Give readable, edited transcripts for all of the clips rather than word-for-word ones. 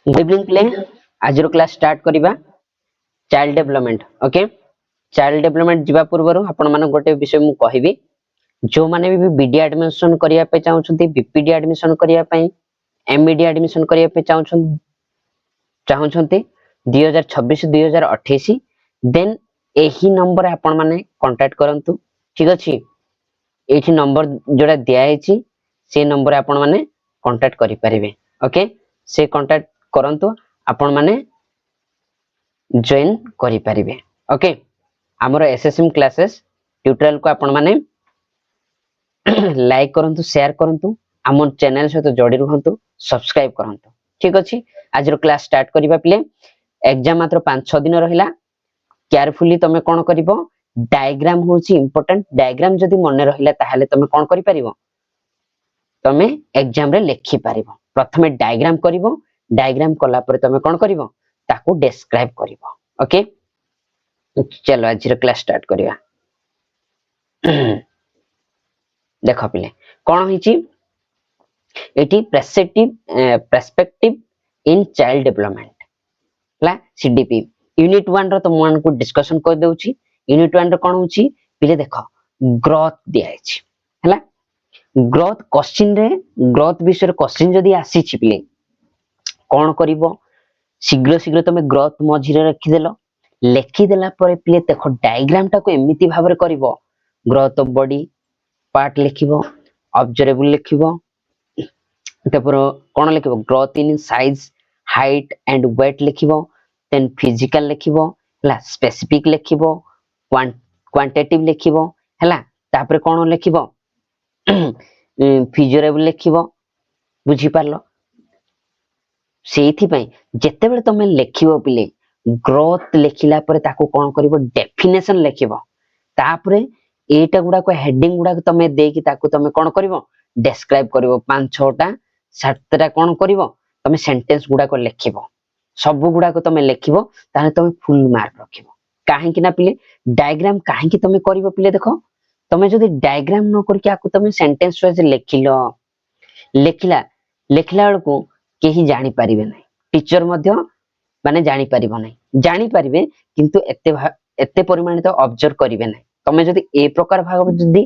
Good evening play आज class start करिबा child development okay child development जीवा पूर्व आपण मान गोटे विषय मु कहिबी जो माने भी बीडी एडमिशन करिया पे चाहउछंती बीपीडी एडमिशन करिया पे एमईडी एडमिशन करिया पे चाहउछंती 2026 2028 देन एही नंबर आपण माने कांटेक्ट करंतु ठीक अछि एही नंबर जोडा दिया हेछि से नंबर आपण माने कांटेक्ट करि परिबे ओके से कांटेक्ट करंतु आपण माने जॉइन करि परिबे ओके हमर एसएसएम क्लासेस ट्यूटोरियल को आपण माने लाइक करंतु शेयर करंतु हमर चैनल सहित जोड़ी रहंतु सब्सक्राइब करंतु ठीक अछि आज रो क्लास स्टार्ट करिबा प्ले एग्जाम मात्र 5-6 दिन रहिला केयरफुली तमे कोन करिवो डायग्राम होची इंपोर्टेंट डायग्राम जदी मने रहिला ताहाले तमे कोन करि परिवो तमे एग्जाम रे लिखि परिवो प्रथमे डायग्राम करिवो डायग्राम कला पर तमे कोन करिवो ताको डिस्क्राइब करिवो ओके चलो आज रो क्लास स्टार्ट करिया देखो पिले कोन हिची एटी पर्सपेक्टिव इन चाइल्ड डेवलपमेंट ला सीडीपी यूनिट 1 रो तो मन को डिस्कशन कर देउची यूनिट 1 रो कोन होची पिले देखो ग्रोथ दिया अछि हला ग्रोथ क्वेश्चन रे ग्रोथ विषय क्वेश्चन जदी आसी छि पिले कोन करिवो शीघ्र शीघ्र तमे ग्रोथ मझिरे रखि देलो लेखि देला परे पिले देखो डायग्राम टा को एमिति भाबरे करिवो ग्रोथ ऑफ बॉडी पार्ट लिखिवो ऑब्जर्वेबल लिखिवो तपर कोन लिखिवो growth in size height and weight लिखिवो देन फिजिकल लिखिवो हला स्पेसिफिक लिखिवो क्वांटिटेटिव लिखिवो हला तापर कोन लिखिवो फिजियोरेबल लिखिवो बुझी पारलो सेठी पई जत्ते बेले तमे लिखिवो पिले ग्रोथ लिखिला परे ताको कोन करिवो डेफिनेशन लिखिवो तापरे एटा गुडा को हेडिंग गुडा को तमे देकी ताको तमे कोन करिवो डिस्क्राइब करिवो 5-6 टा 7 टा कोन करिवो तमे सेंटेंस गुडा को लिखिवो सब गुडा को तमे लिखिवो ताने तमे फुल मार्क रखिवो काहे कि ना पिले डायग्राम काहे कि तमे करिवो पिले देखो तमे जदी डायग्राम न करके आको तमे सेंटेंस वाइज लिखिलो लिखिला बेलको केही जानि परिबे नै टीचर मध्य माने जानि परिबो नै जानि परिबे किंतु एते परिमाण तो ऑब्जर्व करिवे नै तमे जदी ए प्रकार भाग जदी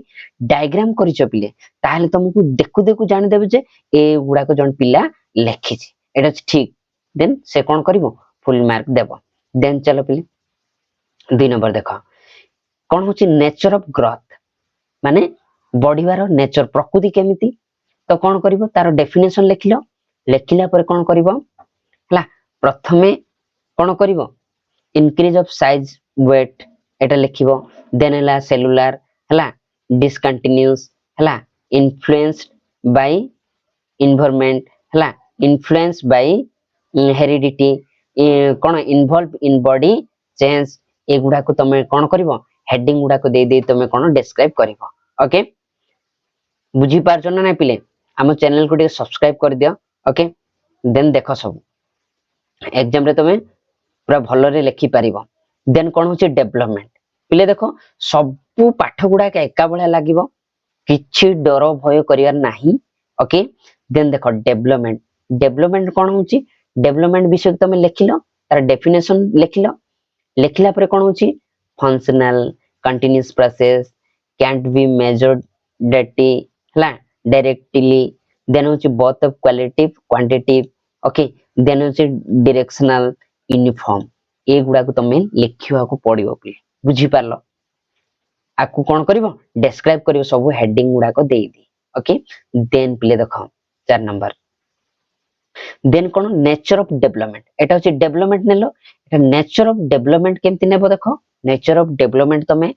डायग्राम करिचो पिले ताहले तुमको देखु देखु जानि देबे जे ए गुडा को जन पिला लिखि छि एटा ठीक देन से कोन करिवो फुल मार्क देबो देन चलो पिले 2 नंबर देखो कोन होची नेचर ऑफ ग्रोथ माने बढ़िवार नेचर प्रकृति केमिति तो कोन करिवो तार डेफिनेशन लिखिलो लिखिला पर कोन करिवो हला प्रथमे कोन करिवो इंक्रीज ऑफ साइज वेट एटा लिखिवो देन हला सेलुलर हला डिसकंटीन्यूअस हला इन्फ्लुएंस्ड बाय एनवायरनमेंट हला इन्फ्लुएंस्ड बाय हेरिडिटी कोन इन्वॉल्व इन बॉडी चेंज ए गुडा को तमे कोन करिवो हेडिंग गुडा को दे दे तमे कोन डिस्क्राइब करिवो ओके बुझी पारछो ना नै पिले हम चैनल को सब्सक्राइब कर दियो ओके देन देखो सब एग्जाम रे तमे पूरा भलो रे लिखि पारिबो देन कोन होची डेवलपमेंट पिले देखो सब पाठ गुडा के एका बळा लागिवो किछि डर भय करियार नाही ओके देन देखो डेवलपमेंट कोन होची डेवलपमेंट विषय तमे लिखिलो तार डेफिनेशन लिखिलो लिखिला पर कोन होची functional continuous process can't be measured directly then होची both of qualitative quantitative okay then होची directional uniform ए गुडा को तमे लिखिवा को पड़िबो प्लीज बुझी पारलो आकु कोन करिवो डिस्क्राइब करिवो सब हेडिंग गुडा को देई दी ओके देन प्ले देखो 4 नंबर देन कोन नेचर ऑफ डेवलपमेंट एटा होची development नेलो Etah nature of development केमति नेबो देखो नेचर ऑफ डेवलपमेंट तमे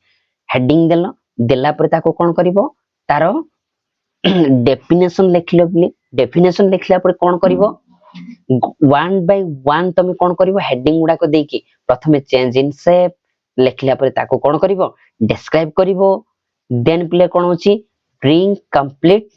हेडिंग देलो देला पर ताको कोन करिवो तारो डेफिनेशन लिखिलो प्लीज डेफिनेशन लिखला पर कोन करिवो 1 बाय 1 तमे कोन करिवो हेडिंग गुडा को देकी प्रथमे चेंज इन शेप लिखला पर ताको कोन करिवो डिस्क्राइब करिवो देन प्ले कोन होची ब्रिंग कंप्लीट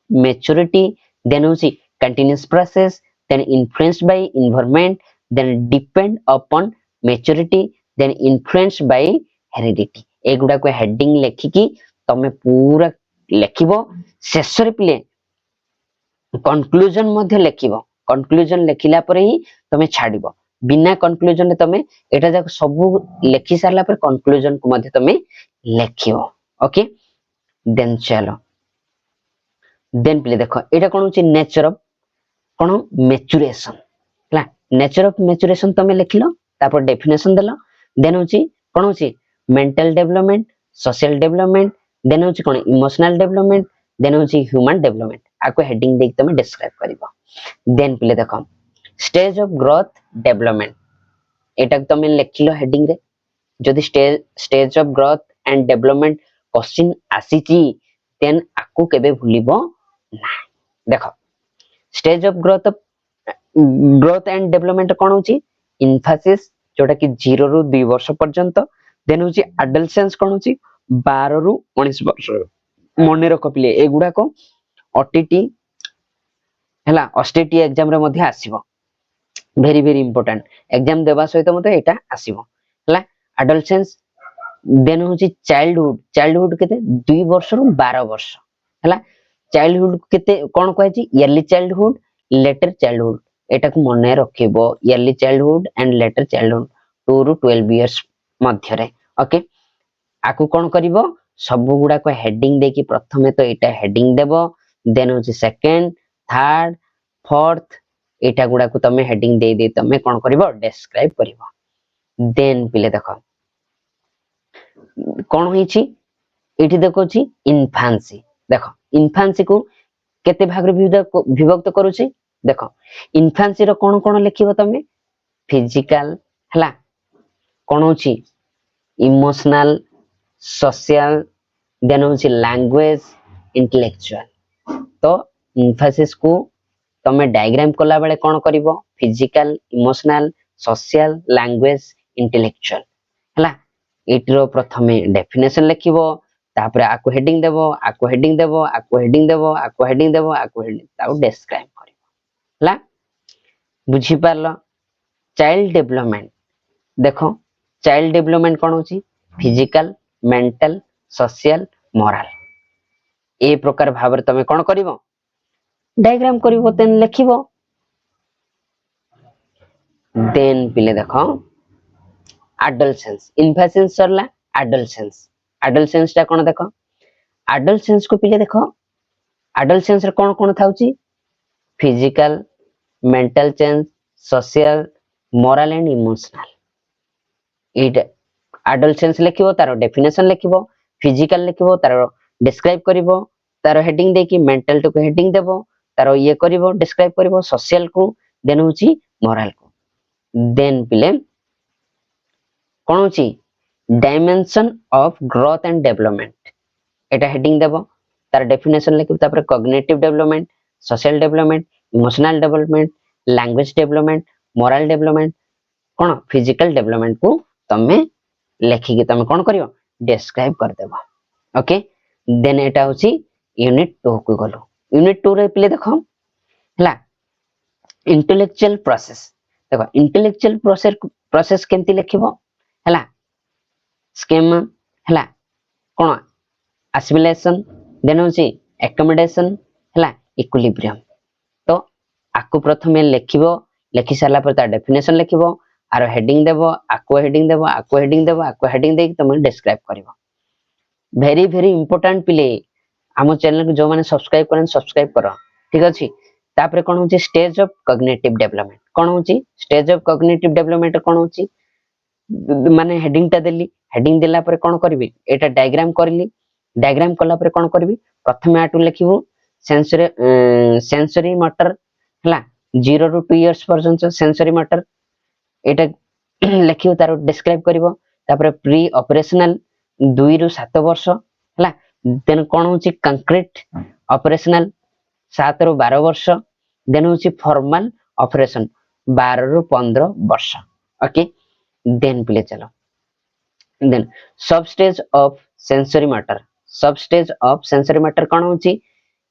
मैच्योरिटी देन होची continuous process then influenced by environment then depend upon maturity then influenced by heredity ए गुडा को हेडिंग लिखिकी तमे पूरा लिखिबो शेष रे पिले कंक्लूजन मध्ये लिखिबो कंक्लूजन लेखिला पर ही तमे छाड़िबो बिना कंक्लूजन रे तमे एटा जाक सब लेखि सारला पर कंक्लूजन को मध्ये तमे लेखियो ओके देन चलो देन प्ले देखो एटा कोन होची नेचर ऑफ कोन मैच्योरेशन हला नेचर ऑफ मैच्योरेशन तमे लिखलो तापर डेफिनेशन देलो देन होची कोन होची mental development social development then होची कोन इमोशनल डेवलपमेंट देन होची ह्यूमन डेवलपमेंट आको हेडिंग देख तमे डिस्क्राइब करिवो देन प्ले देखो स्टेज ऑफ ग्रोथ डेवलपमेंट एटा तमे लिखलो हेडिंग रे जदि stage of growth and development question आसीची then आको केबे भूलिबो ना देखो stage of growth and development कोन होची इन्फासिस जोटा कि 0 रु 2 वर्ष पर्यंत देन होची एडोलसेंस कोन होची 12 रु 19 वर्ष मने रखो पिले एगुडा को ओटीटी हला ओस्टीटी एग्जाम रे मध्ये आसीबो वेरी वेरी इंपोर्टेंट एग्जाम देबा सहित मते एटा आसीबो हला एडोलसेंस देन होची चाइल्डहुड केते 2 वर्ष रु 12 वर्ष हला चाइल्डहुड केते कोन कहै छी इयरली चाइल्डहुड लेटर चाइल्डहुड एटा को मने रखिबो early childhood and later childhood 2 रु 12 इयर्स मध्य रे ओके आकु कोन करिवो सब गुडा को हेडिंग देकी प्रथमे तो एटा हेडिंग देबो देन होची सेकंड थर्ड फोर्थ एटा गुडा को तमे हेडिंग दे दे तमे कोन करिवो डिस्क्राइब करिवो देन पिले देखो कोन होईची एठी देखोची इन्फांसी देखो इन्फांसी को केते भाग रे विभक्त करूची देखो इन्फांसी रो कोन कोन लिखिबो तमे फिजिकल हला कोन होची इमोशनल सोशल देन होची लैंग्वेज इंटेलेक्चुअल तो इन्फासिस को तमे डायग्राम कोला बेले कोन करिवो physical emotional social language intellectual हला एटिरो प्रथमे डेफिनेशन लिखिबो तापर आको हेडिंग देबो आको हेडिंग देबो आको हेडिंग देबो आको हेडिंग देबो आको हेडिंग ताऊ डिस्क्राइब करिवो हला बुझी पारलो चाइल्ड डेवलपमेंट देखो चाइल्ड डेवलपमेंट कोन होची फिजिकल मेंटल सोशल मोरल ए प्रकार भाबर तमे कोन करिवो डायग्राम करिवो देन लिखिबो देन पिले देखो एडोलसेंस इन्फेसेंस सरला एडोलसेंस ता कोन देखो एडोलसेंस को पिले देखो एडोलसेंस रे कोन कोन थाउची physical mental change social moral and emotional एटा एडोलसेंस लिखिबो तारो डेफिनेशन लिखिबो फिजिकल लिखिबो तारो डिस्क्राइब करिवो तारो हेडिंग देकी मेंटल टू को हेडिंग देबो तारो ये करिवो डिस्क्राइब करिवो सोशल को देन होची मोरल को देन पिले कोन होची dimension of growth and development एटा हेडिंग देबो तार डेफिनेशन लिखिबो तापर cognitive development social development emotional development language development moral development कोन फिजिकल डेवलपमेंट को तमे लेखि के तमे कोन करियो डिस्क्राइब कर देबो ओके देन एटा होची यूनिट 2 को गलो यूनिट 2 रे पिले देखो हला इंटेलेक्चुअल प्रोसेस देखो इंटेलेक्चुअल प्रोसेस केमती लिखिबो हला स्कीमा हला कोन एसिमिलेशन देन होची एकोमोडेशन हला इक्विलिब्रियम तो आकु प्रथमे लिखिबो लिखि सारला पर ता डेफिनेशन लिखिबो आरो हेडिंग देबो आको हेडिंग देबो आको हेडिंग देबो आको हेडिंग देक तमे डिस्क्राइब करिवो वेरी वेरी इंपोर्टेंट पिले हम चैनल को जो माने सब्सक्राइब करन सब्सक्राइब करो ठीक अछि तापर कोन होची स्टेज ऑफ कॉग्निटिव डेवलपमेंट कोन होची स्टेज ऑफ कॉग्निटिव डेवलपमेंट कोन होची माने हेडिंग ता देली हेडिंग देला पर कोन करबी एटा डायग्राम करली डायग्राम कला पर कोन करबी प्रथमे आटू लिखिबो सेंसरी मोटर हला 0 रु 2 इयर्स पर्यंत सेंसरी मोटर एटा लिखिबो तारो डिस्क्राइब करिवो तापर प्री ऑपरेशनल 2 रु 7 वर्ष हला देन कोन होची कंक्रीट ऑपरेशनल 7 रु 12 वर्ष देन होची फॉर्मल ऑपरेशन 12 रु 15 वर्ष ओके देन प्ले चलो देन सब स्टेज ऑफ सेंसरी मैटर कोन होची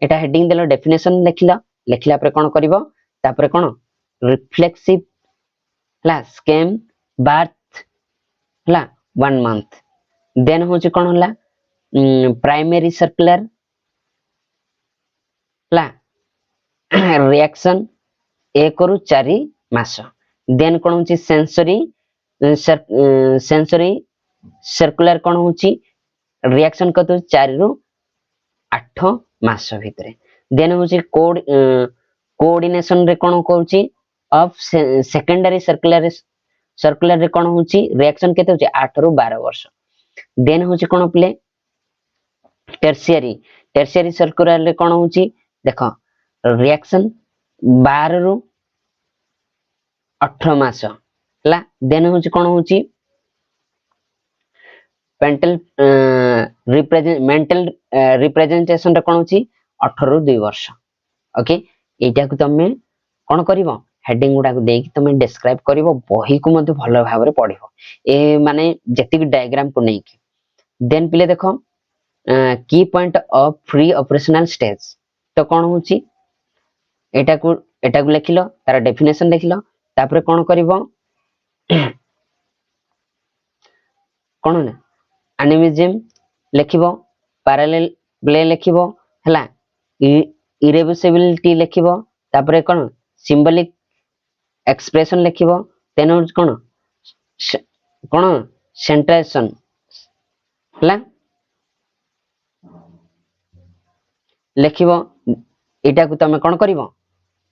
एटा हेडिंग देलो डेफिनेशन लिखला पर कोन करिवो तापर कोन रिफ्लेक्सिव हला स्केम बर्थ हला 1 मंथ देन होची कोन हला प्राइमरी सर्कुलर हला रिएक्शन 1 ରୁ 4 ମାସ। ଦେନ୍ କଣ ହଉଛି ସେନ୍ସରି सर्कुलर कौन होची रिएक्शन कत 4 ରୁ 8 मास भितरे। देन होची कोऑर्डिनेशन रे कौन कहूची ऑफ सेकेंडरी सर्कुलर रे कौन होची रिएक्शन केते होची 8 ରୁ 12 वर्ष। देन होची कौन प्ले टर्शियरी सर्कुलर रे कौन होची देखो रिएक्शन 12 ରୁ 18 मास हला। देन होची कौन होची मेंटल रिप्रेजेंटेशन रे कौन होची 18 ରୁ 2 वर्ष। ओके एटा को तमे कौन करिवो हेडिंग गुडा को देकी तमे डिस्क्राइब करिवो बही को मधे भलो भाबरे पढिवो ए माने जति डायग्राम को नै की। देन पिले देखो की point of free operational stage तो कौन होची एटा को लिखिलो तार डेफिनेशन लिखिलो तापर कौन करिवो कौन ना एनिमिज्म लिखिबो पैरेलल प्ले लिखिबो हला इरेवर्सिबिलिटी लिखिबो तापर कौन सिंबलिक एक्सप्रेशन लिखिबो तेन कौन सेंट्रेशन हला लिखिबो एटा को तमे कौन करिवो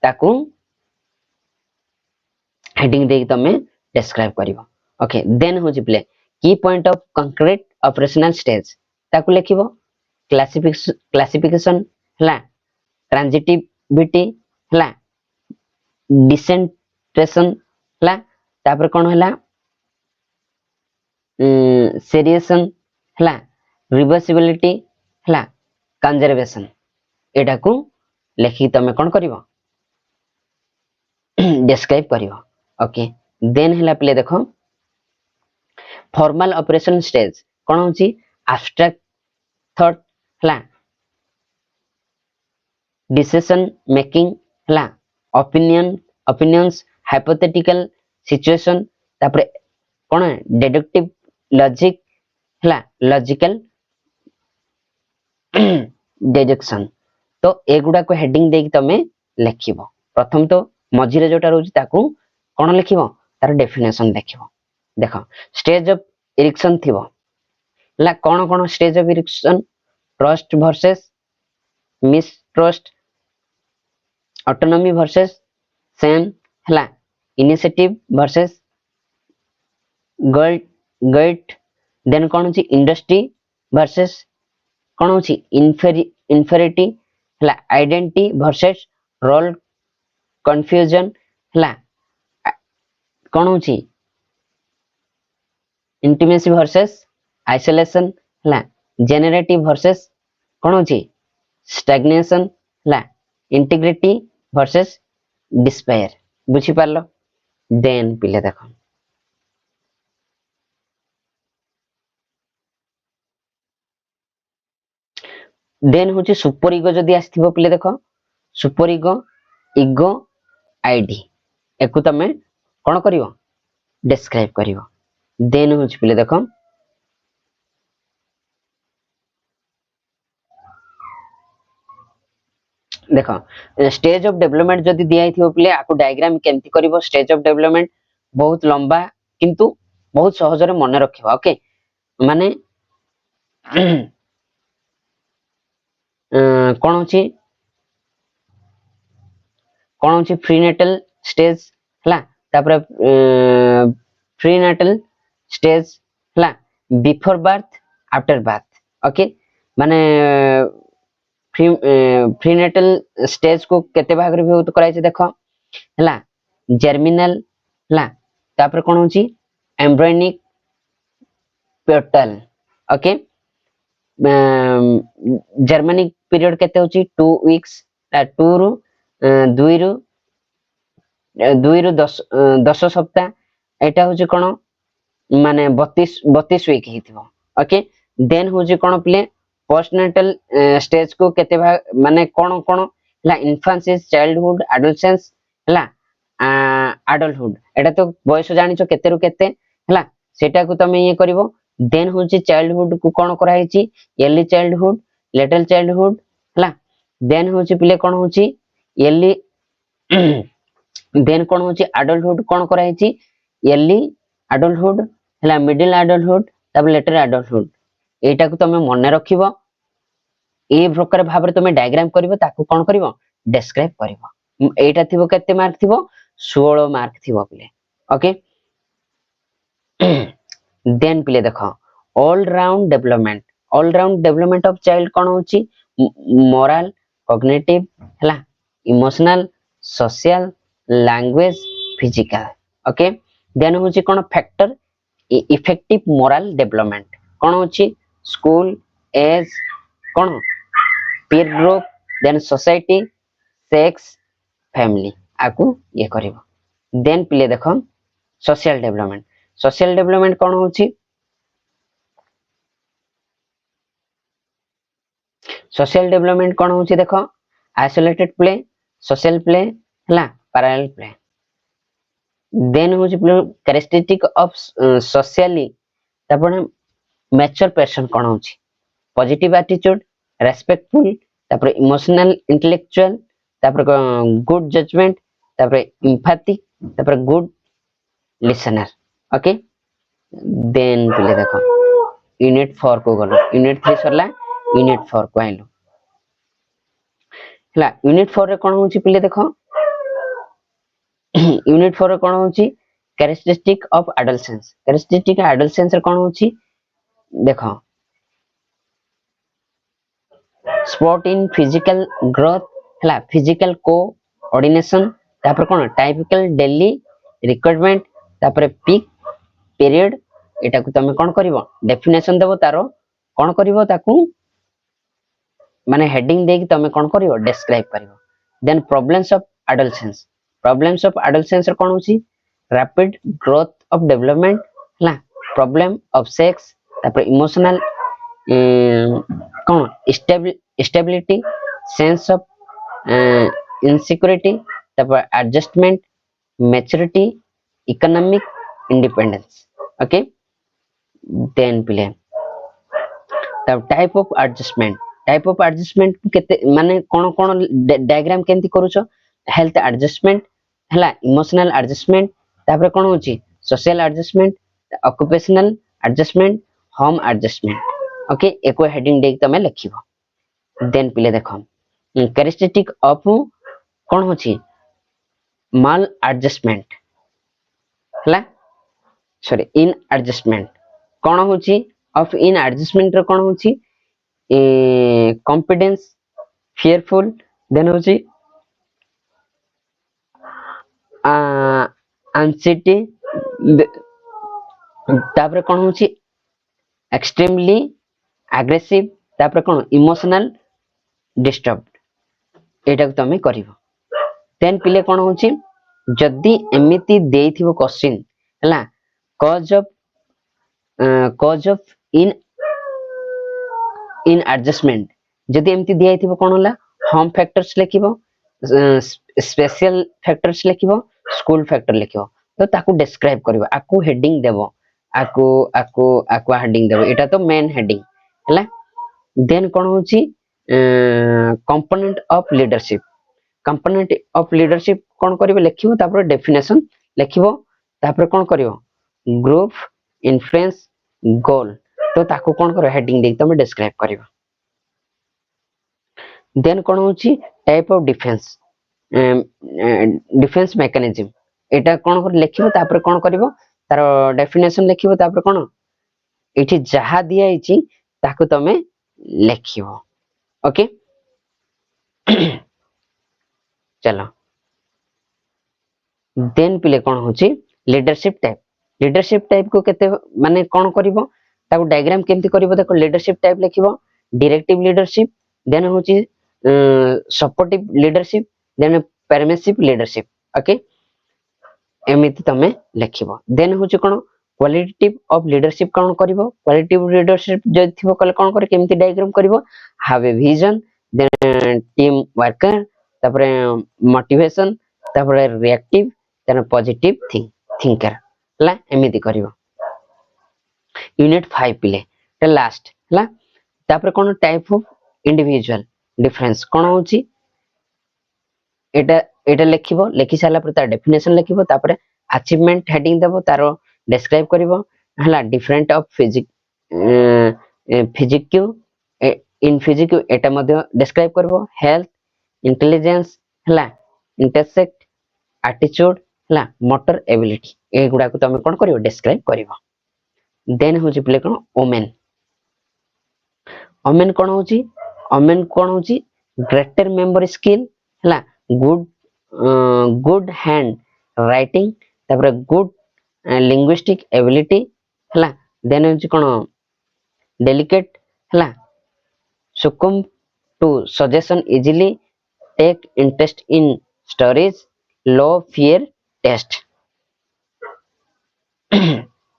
ताकू हेडिंग देकी तमे डिस्क्राइब करिवो। ओके देन होची प्ले की point of concrete operational stage ताकू लिखिबो क्लासिफिकेशन हला ट्रांजिटिविटी हला डिसेंट्रेशन हला तापर कोन हला सेरिएशन हला रिवर्सिबिलिटी हला कंजर्वेशन एटा को लिखि तमे कोन करिवो डिस्क्राइब करिवो। ओके देन हला प्ले देखो फॉर्मल ऑपरेशन स्टेज कौन होची एब्स्ट्रैक्ट थॉट हला डिसीजन मेकिंग हला ओपिनियंस हाइपोथेटिकल सिचुएशन तापर कौन डिडक्टिव लॉजिक हला लॉजिकल डिडक्शन। तो एगुडा को हेडिंग देकी तमे लिखिबो प्रथम तो मझिरे जोटा रहउची ताकू कौन लिखिबो तार डेफिनेशन देखिबो। देखो स्टेज ऑफ इरिक्शन थिबो ला कौन कौन stage of Erikson trust versus mistrust autonomy versus shame हला इनिशिएटिव वर्सेस गट देन कौन होची इंडस्ट्री वर्सेस कौन होची इन्फेरिटी हला आइडेंटिटी वर्सेस रोल कंफ्यूजन हला कौन होची इंटीमेसी वर्सेस आइसोलेशन हला जेनरेटिव वर्सेस कौन होची स्टैग्नेशन हला इंटीग्रिटी वर्सेस डिस्पेयर बुझी पारलो। देन पिले देखो देन होची सुपर इगो जदी आस्थिबो पिले देखो सुपर इगो आईडी एकु तमे कौन करिवो डिस्क्राइब करिवो। देन होची पिले देखो देखो स्टेज ऑफ डेवलपमेंट जदी दिया हिथिबो पिले आकु डायग्राम केमति करिवो स्टेज ऑफ डेवलपमेंट बहुत लंबा किंतु बहुत सहज रे मन रखिबो। ओके माने कौन होची प्रीनेटल स्टेज हला तापर प्रीनेटल स्टेज हला before birth after birth. Okay माने प्रीनेटल स्टेज को केते भाग रे विभक्त कराई छै देखो हला जर्मिनल हला तापर कोन होची embryonic petal. Okay Germanic period केते होची 2 वीक्स 2 रु 2 रु 10 सप्ताह एटा होची कोन माने 32 वीक हिथिबो। ओके देन होची कोन प्ले पोस्टनेटल स्टेज को केते भाग माने कोन कोन हला इन्फेंसी चाइल्डहुड एडोलसेंस हला एडल्टहुड एटा तो बयस जानिचो केते रु केते हला सेटा को तमे ये करिवो। देन होची चाइल्डहुड को कोन करा हिची अर्ली चाइल्डहुड लिटिल चाइल्डहुड हला देन होची प्ले कोन होची अर्ली देन कौन होची एडल्टहुड कौन करा हेची इयरली एडल्टहुड हला मिडिल एडल्टहुड तब लेटर एडल्टहुड एटा को तमे मन रखिबो ए प्रकार भाबरे तमे डायग्राम करिवो ताको कोन करिवो डिस्क्राइब करिवो एटा थिबो केते मार्क थिबो 16 मार्क थिबो पिले ओके देन पिले देखो all round development of child कोन होची मोरल कॉग्निटिव हला emotional social language physical okay then होची कोन फैक्टर इफेक्टिव मोरल डेवलपमेंट कोन होची स्कूल एज कोन peer group then society sex family आकु ये करिवो देन पिले देखो सोशल डेवलपमेंट कोन होची सोशल डेवलपमेंट कोन होची देखो आइसोलेटेड प्ले सोशल प्ले हला पैरेलल प्ले देन होची कैरेक्टरिस्टिक ऑफ सोशली तापर मैच्योर पर्सन कोन होची पॉजिटिव एटीट्यूड रेस्पेक्टफुल तापर इमोशनल इंटेलेक्चुअल तापर गुड जजमेंट तापर एम्पैथी तापर गुड लिसनर ओके देन पिले देखो यूनिट 4 को गलो यूनिट 3 सरला यूनिट 4 को आइलो हला यूनिट 4 रे कोन होची पिले देखो यूनिट 4 रे कोन होची कैरेक्टरिस्टिक ऑफ एडोलसेंस रे कोन होची देखो स्पॉट इन फिजिकल ग्रोथ हला फिजिकल कोऑर्डिनेशन तापर कोन टाइपिकल डेली रिक्वायरमेंट तापर पीक पीरियड एटा को तमे कोन करिवो डेफिनेशन देबो तारो कोन करिवो ताकू माने हेडिंग देकी तमे कोन करिवो डिस्क्राइब करिवो देन प्रॉब्लम्स ऑफ एडोलसेंस रे कोन होची रैपिड ग्रोथ ऑफ डेवलपमेंट हला प्रॉब्लम ऑफ सेक्स तापर इमोशनल कोन स्टेबिलिटी सेंस ऑफ इनसिक्योरिटी तापर adjustment maturity economic independence okay then पिले तब टाइप ऑफ एडजस्टमेंट केते माने कोन कोन डायग्राम केंती करूछो हेल्थ एडजस्टमेंट हला इमोशनल एडजस्टमेंट तापर कोन होची social adjustment occupational adjustment home adjustment okay एको हेडिंग देख तमे लिखिबो देन पिले देखो कैरेक्टरिस्टिक ऑफ कोन होची माल एडजस्टमेंट हला सॉरी इन एडजस्टमेंट कोन होची ऑफ इन एडजस्टमेंट रे कोन होची कॉन्फिडेंस फियरफुल देन होची एंजाइटी तापर कोन होची एक्सट्रीमली एग्रेसिव तापर कोन इमोशनल डिस्टर्ब्ड एटा को तमे करिवो देन पिले कोन होची जदी एमिति देइथिबो क्वेश्चन हला कॉज ऑफ इन एडजस्टमेंट जदी एमिति दियाइथिबो कोन होला होम फैक्टर्स लिखिबो स्पेशल फैक्टर्स लिखिबो स्कूल फैक्टर लिखिबो तो ताकू डिस्क्राइब करिवो आकू हेडिंग देबो आकू हेडिंग देबो एटा तो मेन हेडिंग हला देन कोन होची कंपोनेंट ऑफ लीडरशिप कोन करिवो लिखिबो तापर डेफिनेशन लिखिबो तापर कोन करिवो ग्रुप इन्फ्लुएंस गोल तो ताकू कोन करो हेडिंग देख तमे डिस्क्राइब करिवो देन कोन होची टाइप ऑफ डिफेंस मैकेनिज्म एटा कोन कर लिखिबो तापर कोन करिवो तार डेफिनेशन लिखिबो तापर कोन एठी जहा दिया हिची ताकू तमे लिखिबो ओके चलो देन पिले कोन होची लीडरशिप टाइप को केते माने कोन करिवो ताकू डायग्राम केमति करिवो देखो लीडरशिप टाइप लिखिबो डायरेक्टिव लीडरशिप देन होची supportive leadership then permissive leadership okay एमिति तमे लिखिबो देन होची कोन क्वालिटेटिव ऑफ लीडरशिप कोन करिवो क्वालिटेटिव लीडरशिप जे थिबो कले कोन करे केमति डायग्राम करिवो have a vision then team worker तापरे मोटिवेशन तापरे रिएक्टिव देन पॉजिटिव थिंकर ला एमिति करिवो यूनिट 5 पिले ते लास्ट ला तापरे कोन टाइप ऑफ इंडिविजुअल डिफरेंस कोन होची एटा एटा लिखिबो लिखि साला पर तार डेफिनेशन लिखिबो तापर अचीवमेंट हेडिंग देबो तारो डिस्क्राइब करिवो हला डिफरेंट ऑफ फिजिक्यू इन फिजिक्यू एटा मध्ये डिस्क्राइब करिवो हेल्थ इंटेलिजेंस हला इंटरसेक्ट एटीट्यूड हला मोटर एबिलिटी ए गुडा को तमे कोन करिवो डिस्क्राइब करिवो देन होची प्ले कोन ओमेन ओमेन कोन होची ग्रेटर मेमोरी स्किल हला गुड गुड हैंड राइटिंग तापर गुड लिंग्विस्टिक एबिलिटी हला देन होची कोन डेलिकेट हला सुकुम to suggestion easily take interest in stories low fear test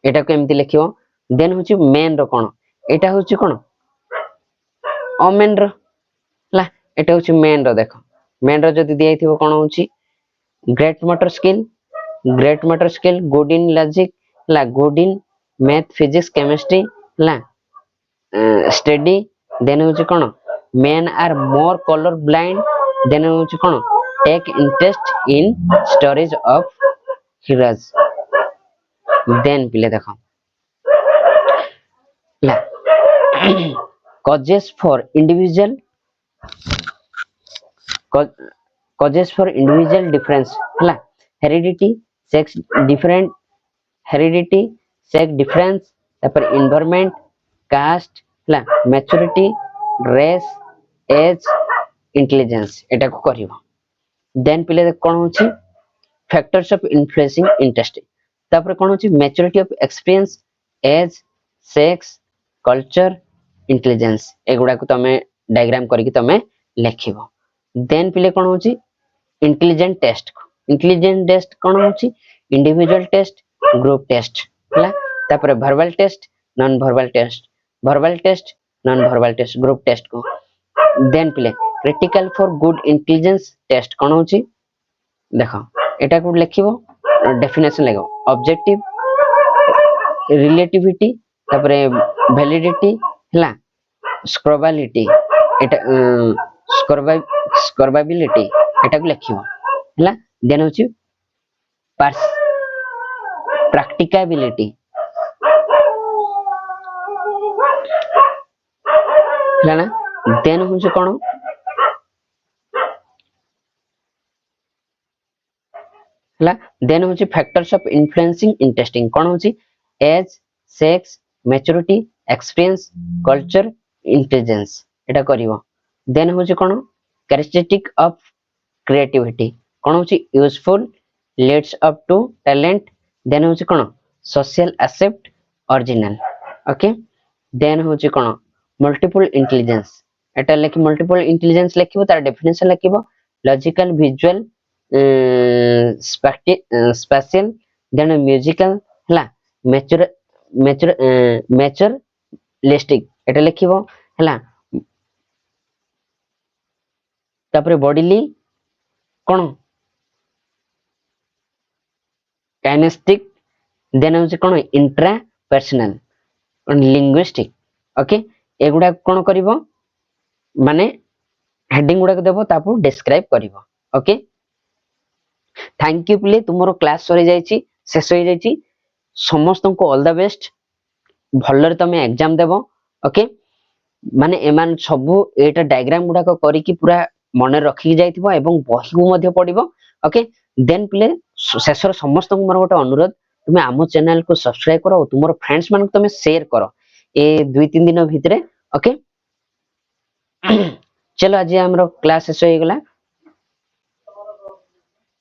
एटा को एमती लिखियो देन होची मेन रो कोन एटा होची कोन ओमेन रो ला एटा होची मेन रो देखो मेन रो जदी दिया थिबो कोन होची great motor skill good in logic ला good in math physics chemistry ला स्टडी देन होची कोन men are more color blind देन होची कोन take interest in stories of heroes then पिले देखो ला causes for individual difference हला heredity sex difference तापर environment caste हला maturity race age intelligence एटा को करिवो देन पिले कोन होची factors of influencing interest तापर कोन होची maturity of experience age sex culture intelligence एगुडा को तमे डायग्राम करके तमे लिखिबो देन पिले कोन होची इंटेलिजेंट टेस्ट कोन होची इंडिविजुअल टेस्ट ग्रुप टेस्ट हला तापर verbal test non verbal test group test को देन पिले critical for good intelligence test कोन होची देखो एटा को लिखिबो डेफिनेशन लिखो ऑब्जेक्टिव रिलेटिविटी तापर वैलिडिटी हला स्क्रबाबिलिटी एटा स्क्रबाबिलिटी एटा को लिखिबो हला देन होची प्रैक्टिकाबिलिटी हला ना देन होची कोन हला देन होची फैक्टर्स ऑफ इन्फ्लुएंसिंग इंटरेस्टिंग कोन होची age sex maturity experience culture intelligence एटा करिवो देन होची कोन कैरेक्टरिस्टिक ऑफ क्रिएटिविटी कोन होची useful leads up to talent then होची कोन social accept original okay then होची कोन मल्टीपल इंटेलिजेंस एटा लिखि मल्टीपल इंटेलिजेंस लिखिबो तार डेफिनेशन लिखिबो logical visual spatial then musical हला मैचरलिस्टिक एटा लिखिबो हला तापर बॉडीली कोन काइनेस्टिक देन होची कोन इंट्रापर्सनल लिंग्विस्टिक ओके एगुडा कोन करिवो माने हेडिंग गुडा को देबो तापर डिस्क्राइब करिवो ओके थैंक यू प्ले तुमरो क्लास सरी जाईची शेष होई जाईची समस्त को ऑल द बेस्ट भल्लर तमे एग्जाम देबो ओके माने एमान सबु एटा डायग्राम गुडा को करी की पूरा मन रखी जाइथिबो एवं बही को मध्ये पडिबो ओके देन प्ले शेषर समस्त को मोर गोटे अनुरोध तुमे आमो चैनल को सब्सक्राइब करो और तुमरो फ्रेंड्स मान को तुमे शेयर करो ए 2-3 दिन भितरे ओके चलो आज हमरो क्लास शेष होई गेला